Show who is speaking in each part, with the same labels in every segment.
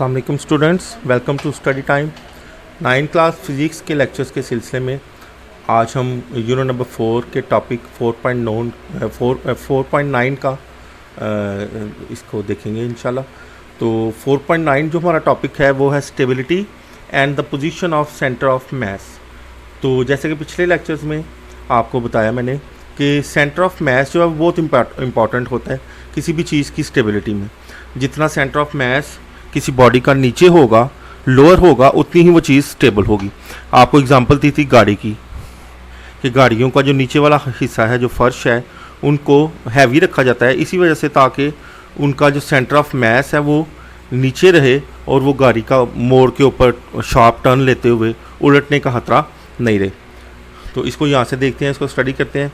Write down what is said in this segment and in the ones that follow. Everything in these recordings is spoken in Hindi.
Speaker 1: अस्सलाम वालेकुम students, welcome to study time. 9 class physics के लेक्चर्स के सिलसिले में आज हम यूनिट नंबर 4 के टॉपिक 4.9 का इसको देखेंगे इंशाल्लाह। तो 4.9 जो हमारा टॉपिक है वो है stability and the position of centre of मास। तो जैसे कि पिछले लेक्चर्स में आपको बताया मैंने कि सेंटर ऑफ मास जो है बहुत इम्पॉर्टेंट होता है किसी भी चीज़ की स्टेबिलिटी में। जितना सेंटर ऑफ मास किसी बॉडी का नीचे होगा, लोअर होगा, उतनी ही वो चीज़ स्टेबल होगी। आपको एग्जांपल दी थी गाड़ी की कि गाड़ियों का जो नीचे वाला हिस्सा है, जो फर्श है, उनको हैवी रखा जाता है इसी वजह से ताकि उनका जो सेंटर ऑफ मास है वो नीचे रहे और वो गाड़ी का मोड़ के ऊपर शार्प टर्न लेते हुए उलटने का खतरा नहीं रहे। तो इसको यहाँ से देखते हैं, इसको स्टडी करते हैं।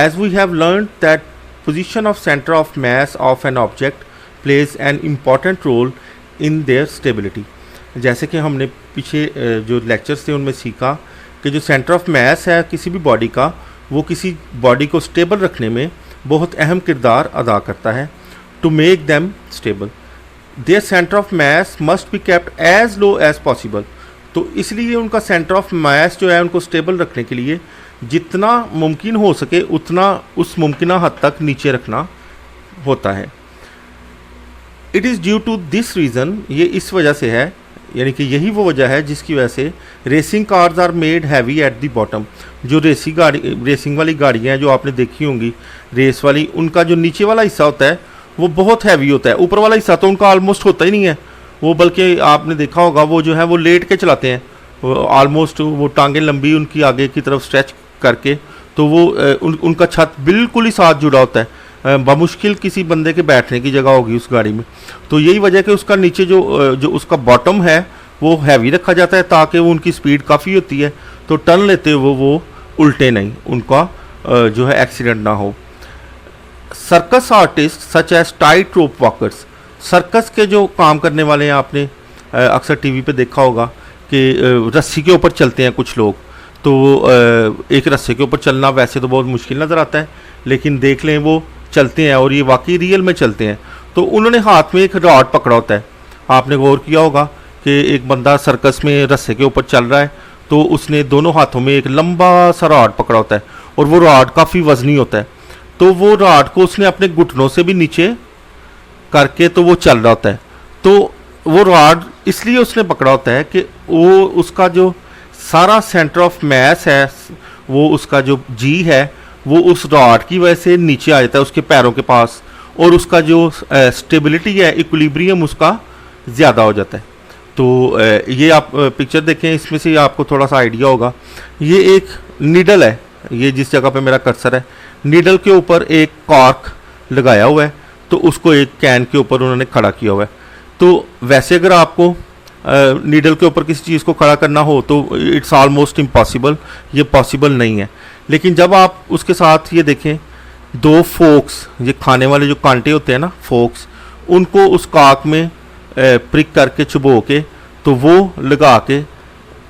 Speaker 1: As we have learn that position of centre of mass of an object plays an important role in their stability. जैसे कि हमने पीछे जो लेक्चर्स थे उनमें सीखा कि जो सेंटर ऑफ मास है किसी भी बॉडी का, वो किसी बॉडी को स्टेबल रखने में बहुत अहम किरदार अदा करता है। To make them stable their centre of mass must be kept as low as possible. तो इसलिए उनका सेंटर ऑफ मास जो है उनको स्टेबल रखने के लिए जितना मुमकिन हो सके उतना उस मुमकिना हद तक नीचे रखना होता है। It is due to this reason, ये इस वजह से है, यानी कि यही वो वजह है जिसकी वजह से racing cars are made heavy at the bottom. जो रेसिंग वाली गाड़ियाँ हैं जो आपने देखी होंगी रेस वाली, उनका जो नीचे वाला हिस्सा होता है वो बहुत हैवी होता है। ऊपर वाला हिस्सा तो उनका ऑलमोस्ट होता ही नहीं है, वो बल्कि आपने देखा होगा वो जो है वो लेट के चलाते हैं ऑलमोस्ट, वो टांगें लंबी उनकी आगे की तरफ स्ट्रेच करके, तो वो उनका छत बिल्कुल ही साथ जुड़ा होता है। बमुश्किल किसी बंदे के बैठने की जगह होगी उस गाड़ी में। तो यही वजह कि उसका नीचे जो उसका बॉटम है वो हैवी रखा जाता है ताकि वो उनकी स्पीड काफ़ी होती है, तो टर्न लेते हुए वो उल्टे नहीं, उनका जो है एक्सीडेंट ना हो। Circus artist such as tight rope walkers, circus के जो काम करने वाले हैं आपने अक्सर टीवी पे देखा होगा कि रस्सी के ऊपर चलते हैं कुछ लोग। तो एक रस्सी के ऊपर चलना वैसे तो बहुत मुश्किल नज़र आता है, लेकिन देख लें वो चलते हैं और ये वाकई रियल में चलते हैं। तो उन्होंने हाथ में एक रॉड पकड़ा होता है। आपने गौर किया होगा कि एक बंदा सर्कस में रस्से के ऊपर चल रहा है तो उसने दोनों हाथों में एक लंबा सा रॉड पकड़ा होता है और वो रॉड काफ़ी वजनी होता है। तो वो रॉड को उसने अपने घुटनों से भी नीचे करके तो वो चल रहा होता है। तो वो रॉड इसलिए उसने पकड़ा होता है कि वो उसका जो सारा सेंटर ऑफ मास है, वो उसका जो जी है वो उस रॉड की वजह से नीचे आ जाता है उसके पैरों के पास, और उसका जो स्टेबिलिटी है, इक्विलिब्रियम उसका ज़्यादा हो जाता है। तो ये आप पिक्चर देखें, इसमें से आपको थोड़ा सा आइडिया होगा। ये एक नीडल है, ये जिस जगह पे मेरा कर्सर है, नीडल के ऊपर एक कॉर्क लगाया हुआ है, तो उसको एक कैन के ऊपर उन्होंने खड़ा किया हुआ है। तो वैसे अगर आपको नीडल के ऊपर किसी चीज़ को खड़ा करना हो तो इट्स ऑलमोस्ट इम्पॉसिबल, ये पॉसिबल नहीं है। लेकिन जब आप उसके साथ ये देखें, दो फोक्स, ये खाने वाले जो कांटे होते हैं ना, फोक्स, उनको उस काक में प्रिक करके चुबो के तो वो लगा के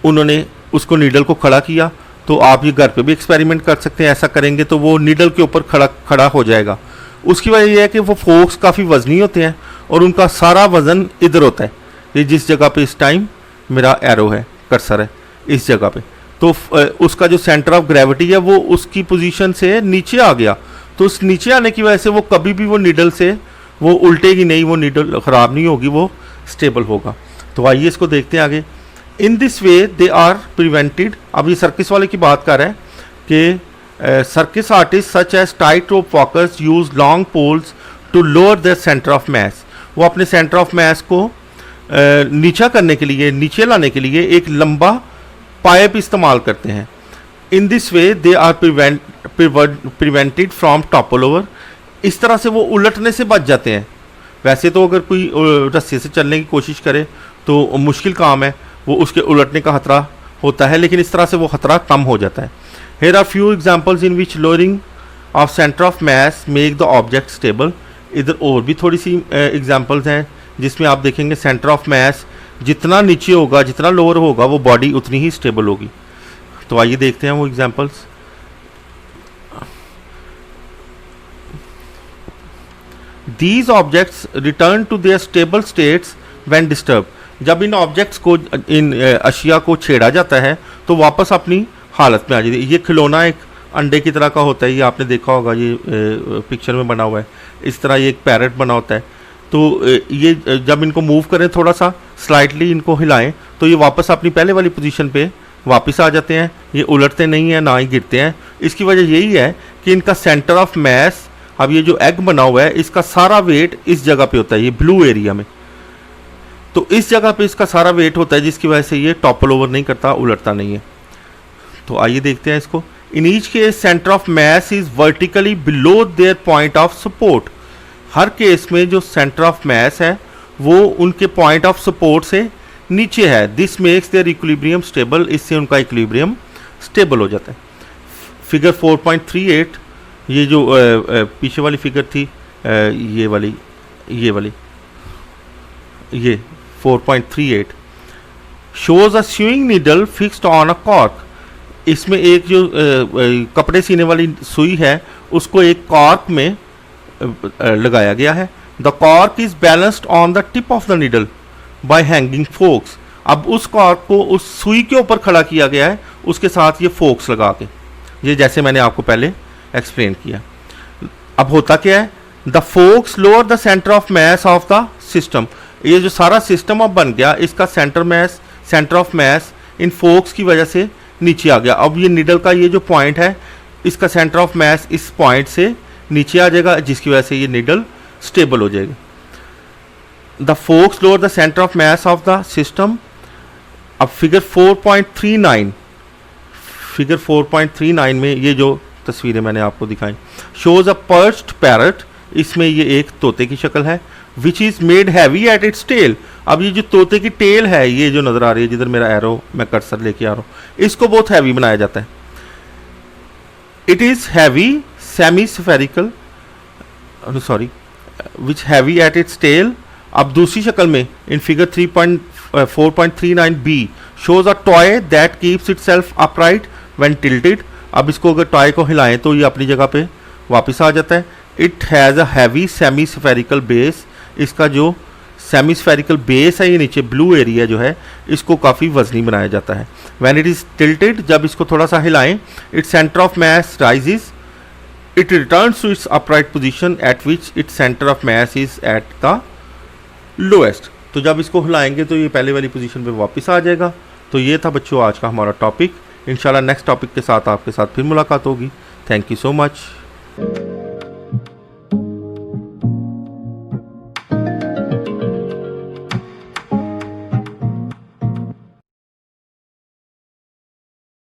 Speaker 1: उन्होंने उसको नीडल को खड़ा किया। तो आप ये घर पे भी एक्सपेरिमेंट कर सकते हैं, ऐसा करेंगे तो वो नीडल के ऊपर खड़ा हो जाएगा। उसकी वजह यह है कि वो फोक्स काफ़ी वजनी होते हैं और उनका सारा वज़न इधर होता है। ये जिस जगह पे इस टाइम मेरा एरो है, कर्सर है, इस जगह पे, तो उसका जो सेंटर ऑफ ग्रेविटी है वो उसकी पोजीशन से नीचे आ गया। तो उस नीचे आने की वजह से वो कभी भी वो नीडल से वो उल्टेगी नहीं, वो नीडल ख़राब नहीं होगी, वो स्टेबल होगा। तो आइए इसको देखते हैं आगे। In this way they are prevented. अब ये सर्किस वाले की बात कर रहे हैं कि circus artist such as tight rope walkers use long poles to lower their centre of mass. वो अपने सेंटर ऑफ मास को नीचा करने के लिए, नीचे लाने के लिए एक लंबा पाइप इस्तेमाल करते हैं। In this way they are prevented from topple over. इस तरह से वो उलटने से बच जाते हैं। वैसे तो अगर कोई रस्से से चलने की कोशिश करे तो मुश्किल काम है, वो उसके उलटने का खतरा होता है, लेकिन इस तरह से वो खतरा कम हो जाता है। Here are few examples in which lowering of centre of mass make the object stable. इधर और भी थोड़ी सी एग्जाम्पल्स हैं जिसमें आप देखेंगे सेंटर ऑफ मास जितना नीचे होगा, जितना लोअर होगा, वो बॉडी उतनी ही स्टेबल होगी। तो आइए देखते हैं वो examples. These objects return to their stable states when disturb. जब इन ऑब्जेक्ट्स को, इन अशिया को छेड़ा जाता है तो वापस अपनी हालत में आ जाती है। ये खिलौना एक अंडे की तरह का होता है, ये आपने देखा होगा, ये पिक्चर में बना हुआ है। इस तरह ये एक पैरेट बना होता है। तो ये जब इनको मूव करें, थोड़ा सा स्लाइटली इनको हिलाएं, तो ये वापस अपनी पहले वाली पोजीशन पे वापस आ जाते हैं। ये उलटते नहीं हैं, ना ही गिरते हैं। इसकी वजह यही है कि इनका सेंटर ऑफ मैस, अब ये जो एग बना हुआ है, इसका सारा वेट इस जगह पे होता है, ये ब्लू एरिया में। तो इस जगह पे इसका सारा वेट होता है, जिसकी वजह से ये टॉपल ओवर नहीं करता, उलटता नहीं है। तो आइए देखते हैं इसको। In each case centre of mass is vertically below their point of support. Her case में जो सेंटर ऑफ मैस है वो उनके पॉइंट ऑफ सपोर्ट से नीचे है। This makes there equilibrium stable. इससे उनका इक्विलिब्रियम स्टेबल हो जाता है। फिगर 4.38, ये जो पीछे वाली फिगर थी, ये वाली 4.38 shows a sewing needle fixed on a cork. इसमें एक जो कपड़े सीने वाली सुई है उसको एक कॉर्क में लगाया गया है। The cork is balanced on the tip of the needle by hanging forks. अब उस कॉर्क को उस सुई के ऊपर खड़ा किया गया है, उसके साथ ये फोक्स लगा के, ये जैसे मैंने आपको पहले एक्सप्लेन किया। अब होता क्या है, the forks lower the centre of mass of the system. ये जो सारा सिस्टम अब बन गया, इसका सेंटर ऑफ मैस इन फोक्स की वजह से नीचे आ गया। अब ये नीडल का ये जो पॉइंट है, इसका सेंटर ऑफ मैस इस पॉइंट से नीचे आ जाएगा, जिसकी वजह से ये नीडल स्टेबल हो जाएगी। The forks lower the centre of mass of the system. अब फिगर 4.39 में ये जो तस्वीरें मैंने आपको दिखाई, शोज अ पर्च्ड पैरट। इसमें ये एक तोते की शक्ल है, which is made heavy at its tail. अब ये जो तोते की टेल है, ये जो नजर आ रही है, जिधर मेरा एरो मैं कर्सर लेके आ रहा हूँ, इसको बहुत हैवी बनाया जाता है। It is heavy semi spherical, sorry, which heavy at its tail. अब दूसरी शक्ल में in figure 4.39b shows a toy that keeps itself upright when tilted. अब इसको अगर टॉय को हिलाएं तो ये अपनी जगह पे वापस आ जाता है। It has a heavy semi spherical base. इसका जो सेमी स्फेरिकल बेस है, ये नीचे ब्लू एरिया जो है, इसको काफ़ी वजनी बनाया जाता है। व्हेन इट इज टिल्टेड, जब इसको थोड़ा सा हिलाएं, it centre of mass rises. It returns to its upright position at which its centre of mass is at the lowest. तो जब इसको हिलाएंगे तो ये पहले वाली पोजीशन पे वापस आ जाएगा। तो ये था बच्चों आज का हमारा टॉपिक। इंशाल्लाह नेक्स्ट टॉपिक के साथ आपके साथ फिर मुलाकात होगी। Thank you so much.